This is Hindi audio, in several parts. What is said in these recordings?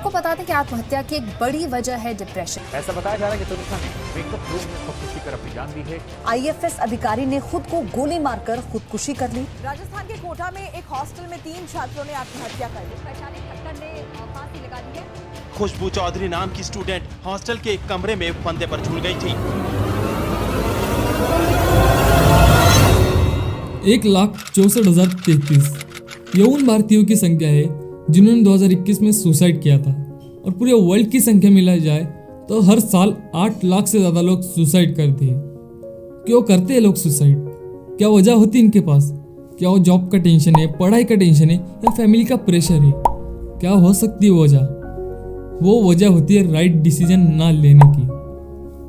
आपको बता दें कि आत्महत्या की एक बड़ी वजह है डिप्रेशन। ऐसा बताया जा रहा है कि तुनिसा ने मेकअप रूम में खुदकुशी कर अपनी जान दी है। आईएफएस अधिकारी ने खुद को गोली मारकर खुदकुशी कर ली। राजस्थान के कोटा में एक हॉस्टल में 3 छात्रों ने आत्महत्या कर ली। वैशाली ठक्कर ने फांसी लगा दी है। खुशबू चौधरी नाम की स्टूडेंट हॉस्टल के एक कमरे में फंदे पर झूल गई थी। 1,64,033 ये उन भारतीयों की संख्या है जिन्होंने 2021 में सुसाइड किया था, और पूरे वर्ल्ड की संख्या मिलाई जाए तो हर साल 8 लाख से ज्यादा लोग सुसाइड करते हैं। क्यों करते हैं लोग सुसाइड? क्या वजह होती है इनके पास? क्या वो जॉब का टेंशन है, पढ़ाई का टेंशन है, या फैमिली का प्रेशर है? क्या हो सकती है वजह? वो वजह होती है राइट डिसीजन ना लेने की।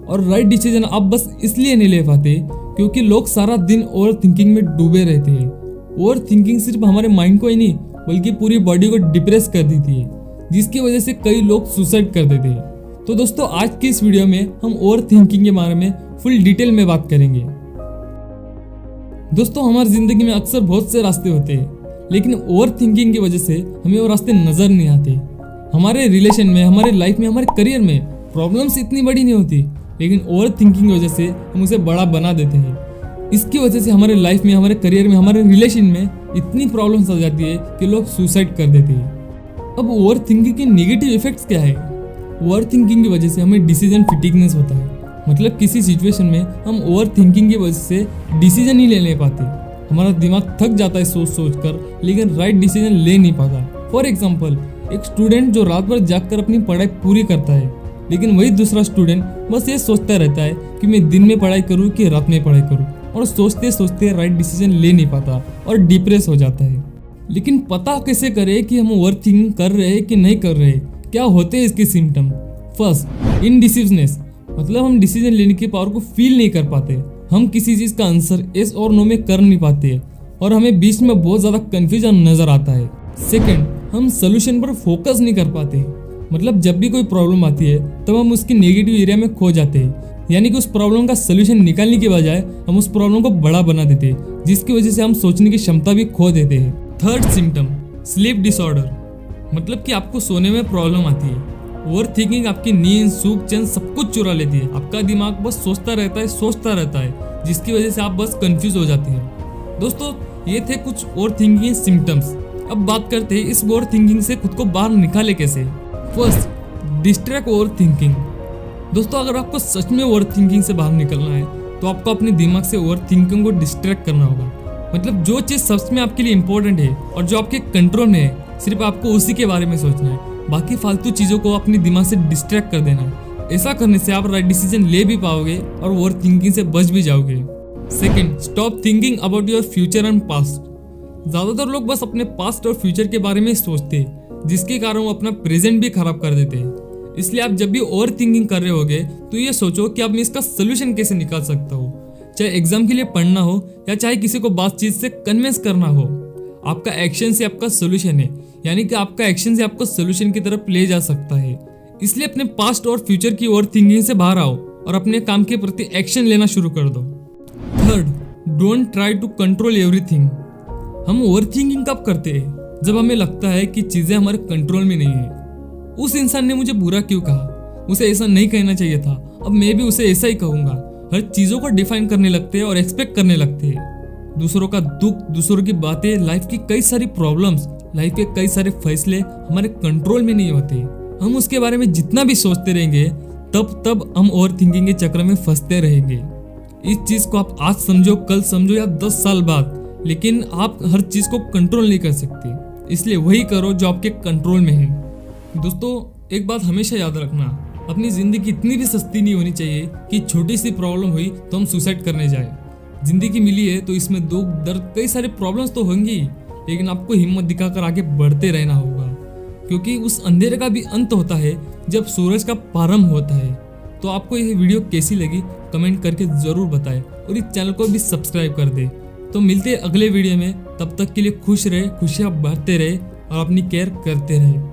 और राइट डिसीजन आप बस इसलिए नहीं ले पाते क्योंकि लोग सारा दिन ओवर थिंकिंग में डूबे रहते हैं। ओवर थिंकिंग सिर्फ हमारे माइंड को ही नहीं बल्कि पूरी बॉडी को डिप्रेस कर देती है, जिसकी वजह से कई लोग सुसाइड कर देते हैं। तो दोस्तों, आज की इस वीडियो में हम ओवर थिंकिंग के बारे में फुल डिटेल में बात करेंगे। दोस्तों, हमारी जिंदगी में अक्सर बहुत से रास्ते होते हैं, लेकिन ओवर थिंकिंग की वजह से हमें वो रास्ते नजर नहीं आते। हमारे रिलेशन में, हमारे लाइफ में, हमारे करियर में प्रॉब्लम्स इतनी बड़ी नहीं होती, लेकिन ओवर थिंकिंग की वजह से हम उसे बड़ा बना देते हैं। इसकी वजह से हमारे लाइफ में, हमारे करियर में, हमारे रिलेशन में इतनी प्रॉब्लम्स आ जाती है कि लोग सुसाइड कर देते हैं। अब ओवर थिंकिंग के नेगेटिव इफेक्ट्स क्या है? ओवर थिंकिंग की वजह से हमें डिसीजन फिटिकनेस होता है। मतलब किसी सिचुएशन में हम ओवर थिंकिंग की वजह से डिसीजन ही ले पाते। हमारा दिमाग थक जाता है सोच सोच कर, लेकिन राइट डिसीजन ले नहीं पाता। फॉर एग्जाम्पल, एक स्टूडेंट जो रात भर जाग कर अपनी पढ़ाई पूरी करता है, लेकिन वही दूसरा स्टूडेंट बस ये सोचता रहता है कि मैं दिन में पढ़ाई करूँ कि रात में पढ़ाई करूँ, और सोचते सोचते राइट डिसीजन ले नहीं पाता और डिप्रेस हो जाता है। लेकिन पता कैसे करे कि हम ओवर थिंकिंग कर रहे हैं कि नहीं कर रहे? क्या होते हैं इसके सिम्टम? फर्स्ट, इनडिसिवनेस, मतलब हम डिसीजन लेने की पावर को फील नहीं कर पाते। हम किसी चीज का आंसर यस और नो में कर नहीं पाते और हमें बीच में बहुत ज्यादा कंफ्यूजन नजर आता है। सेकंड, हम सोल्यूशन पर फोकस नहीं कर पाते। मतलब जब भी कोई प्रॉब्लम आती है तब हम उसकी नेगेटिव एरिया में खो जाते हैं, यानी कि उस प्रॉब्लम का सोल्यूशन निकालने के बजाय हम उस प्रॉब्लम को बड़ा बना देते हैं, जिसकी वजह से हम सोचने की क्षमता भी खो देते हैं। थर्ड सिम्टम, स्लीप डिसऑर्डर, मतलब कि आपको सोने में प्रॉब्लम आती है। ओवर थिंकिंग आपकी नींद, सुख, चैन सब कुछ चुरा लेती है। आपका दिमाग बस सोचता रहता है, जिसकी वजह से आप बस कंफ्यूज हो जाते हैं। दोस्तों, ये थे कुछ ओवर थिंकिंग सिम्टम्स। अब बात करते हैं इस ओवर थिंकिंग से खुद को बाहर निकाले कैसे। First, distract over thinking. दोस्तों, अगर आपको सच में ओवर थिंकिंग से बाहर निकलना है तो आपको अपने दिमाग से ओवर थिंकिंग को डिस्ट्रैक्ट करना होगा। मतलब जो चीज़ सच में आपके लिए इंपॉर्टेंट है और जो आपके कंट्रोल में है, सिर्फ आपको उसी के बारे में सोचना है। बाकी फालतू चीज़ों को अपने दिमाग से डिस्ट्रैक्ट कर देना है। ऐसा करने से आप राइट डिसीजन ले भी पाओगे और ओवर थिंकिंग से बच भी जाओगे। Second, stop thinking about your future and past. ज़्यादातर लोग बस अपने पास्ट और फ्यूचर के बारे में सोचते हैं, जिसके कारण वो अपना प्रेजेंट भी खराब कर देते हैं। इसलिए आप जब भी ओवर थिंकिंग कर रहे होगे तो ये सोचो कि अब मैं इसका सोल्यूशन कैसे निकाल सकता हूँ। चाहे एग्जाम के लिए पढ़ना हो या चाहे किसी को बातचीत से कन्विंस करना हो, आपका एक्शन से आपका सोल्यूशन है, यानी कि आपका एक्शन से आपको सोल्यूशन की तरफ ले जा सकता है। इसलिए अपने पास्ट और फ्यूचर की ओवर थिंकिंग से बाहर आओ और अपने काम के प्रति एक्शन लेना शुरू कर दो। Third, don't try to control everything. हम ओवर थिंकिंग कब करते हैं? जब हमें लगता है कि चीजें हमारे कंट्रोल में नहीं है। उस इंसान ने मुझे बुरा क्यों कहा, उसे ऐसा नहीं कहना चाहिए था, अब मैं भी उसे ऐसा ही कहूंगा। हर चीजों को डिफाइन करने लगते हैं और एक्सपेक्ट करने लगते हैं। दूसरों का दुख, दूसरों की बातें, लाइफ की कई सारी प्रॉब्लम्स, लाइफ के कई सारे फैसले हमारे कंट्रोल में नहीं होते। हम उसके बारे में जितना भी सोचते रहेंगे तब हम ओवर थिंकिंग के चक्र में फंसते रहेंगे। इस चीज को आप आज समझो, कल समझो या 10 साल बाद, लेकिन आप हर चीज को कंट्रोल नहीं कर सकते। इसलिए वही करो जो आपके कंट्रोल में है। दोस्तों, एक बात हमेशा याद रखना, अपनी जिंदगी इतनी भी सस्ती नहीं होनी चाहिए कि छोटी सी प्रॉब्लम हुई तो हम सुसाइड करने जाए। जिंदगी मिली है तो इसमें दुख, दर्द, कई सारे प्रॉब्लम्स तो होंगी, लेकिन आपको हिम्मत दिखाकर आगे बढ़ते रहना होगा, क्योंकि उस अंधेरे का भी अंत होता है जब सूरज का प्रारंभ होता है। तो आपको यह वीडियो कैसी लगी कमेंट करके जरूर बताएं और इस चैनल को भी सब्सक्राइब कर दे। तो मिलते हैं अगले वीडियो में, तब तक के लिए खुश रहे, खुशियाँ बढ़ते रहे और अपनी केयर करते रहे।